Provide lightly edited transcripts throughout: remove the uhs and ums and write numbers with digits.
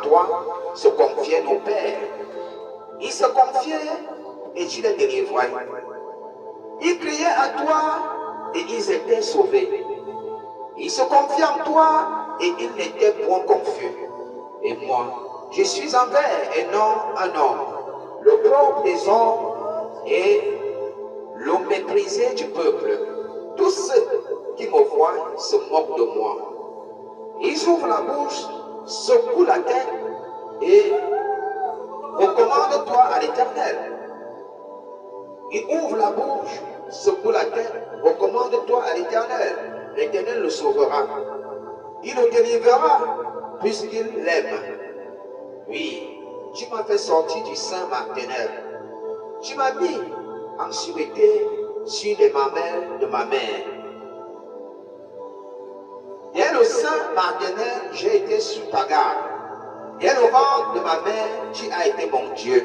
toi se confiaient nos pères. Ils se confiaient et tu les délivrais. Ils criaient à toi et ils étaient sauvés. Ils se confiaient en toi et ils n'étaient point confus. Et moi, je suis un ver et non un homme, le propre des hommes et le méprisé du peuple. Tous ceux qui me voient se moquent de moi. Ils ouvrent la bouche, secouent la tête et recommandent-toi à l'Éternel. Ils ouvrent la bouche, secouent la tête, recommande-toi à l'Éternel. L'Éternel le sauvera. Il le délivrera puisqu'il l'aime. Oui, tu m'as fait sortir du sein maternel. Tu m'as mis en sûreté sur les mamelles de ma mère. Dès le sein maternel, j'ai été sous ta garde. Dès le ventre de ma mère, tu as été mon Dieu.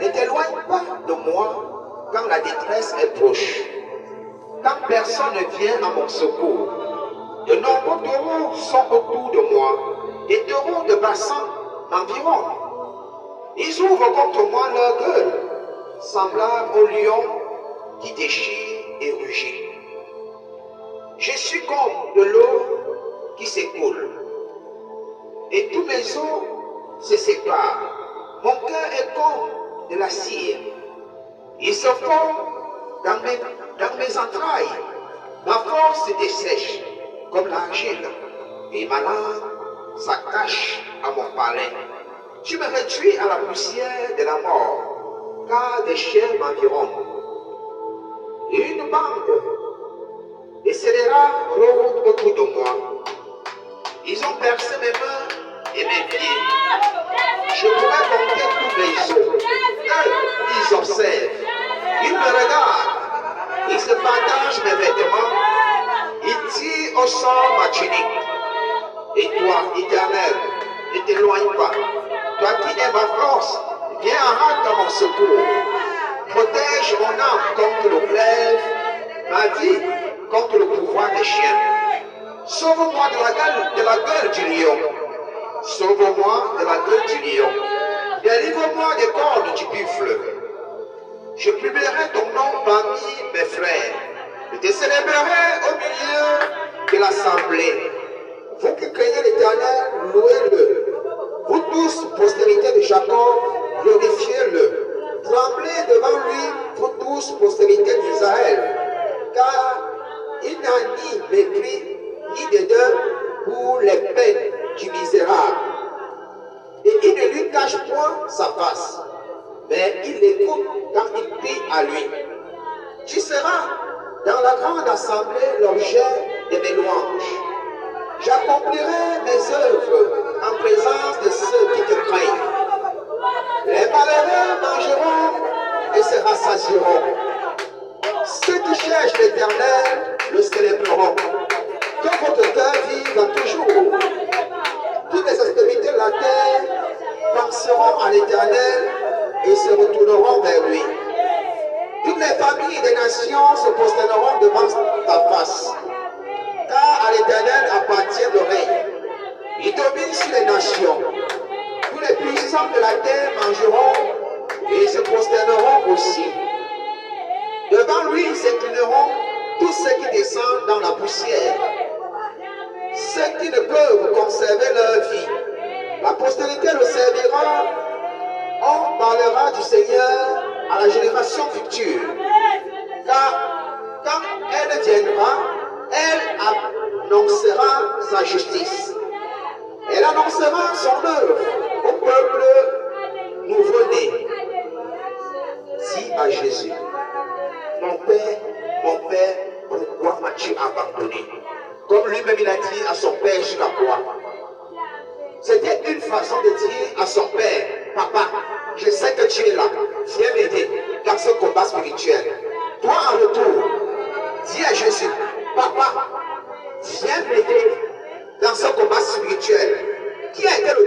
Ne t'éloigne pas de moi quand la détresse est proche. Quand personne ne vient à mon secours. De nombreux taureaux sont autour de moi. Des taureaux de bassin m'environnent. Ils ouvrent contre moi leur gueule, semblables aux lions qui déchirent et rugissent. Je suis comme de l'eau qui s'écoule, et tous mes os se séparent. Mon cœur est comme de la cire. Il se fond dans mes entrailles. Ma force se dessèche comme l'argile, et ma langue s'attache à mon palais. Tu me réduis à la poussière de la mort, car des chiens m'environnent. Une bande de scélérats rôde autour de moi. Ils ont percé mes mains et mes pieds. Je pourrais compter tous mes os. Eux, ils observent. Ils me regardent. Ils se partagent mes vêtements. Ils tirent au sort ma tunique. Et toi, Éternel, ne t'éloigne pas. Toi qui es ma force, viens en hâte à mon secours. Protège mon âme contre le glaive, ma vie contre le pouvoir des chiens. Sauve-moi de la gueule du lion. Sauve-moi de la gueule du lion. Délivre-moi des cornes du buffle. Je publierai ton nom parmi mes frères. Je te célébrerai au milieu de l'assemblée. Vous qui craignez l'Éternel, louez-le. Vous tous, postérité de Jacob, glorifiez-le. Tremblez devant lui, vous tous, postérité d'Israël. Car il n'a ni mépris, ni dédain pour les peines du misérable. Et il ne lui cache point sa face, mais il l'écoute quand il crie à lui. Tu seras dans la grande assemblée l'objet de mes louanges. J'accomplirai mes œuvres en présence de ceux qui te craignent. Les malheureux mangeront et se rassasieront. Ceux qui cherchent l'Éternel le célébreront. Que votre cœur vive toujours. Toutes les extrémités de la terre penseront à l'Éternel et se retourneront vers lui. Toutes les familles des nations se prosterneront devant ta face. Car à l'Éternel appartient le règne. Il domine sur les nations. Tous les puissants de la terre mangeront et se prosterneront aussi. Devant lui s'inclineront tous ceux qui descendent dans la poussière. Ceux qui ne peuvent conserver leur vie. La postérité le servira. On parlera du Seigneur à la génération future. Car quand elle viendra, elle annoncera sa justice. Elle annoncera son œuvre au peuple nouveau-né. Dis à Jésus, mon Père, pourquoi m'as-tu abandonné? Comme lui-même il a dit à son père jusqu'à quoi? C'était une façon de dire à son père, papa, je sais que tu es là, viens m'aider dans ce combat spirituel. Toi en retour, dis à Jésus, papa, viens m'aider dans ce combat spirituel. Qui a été le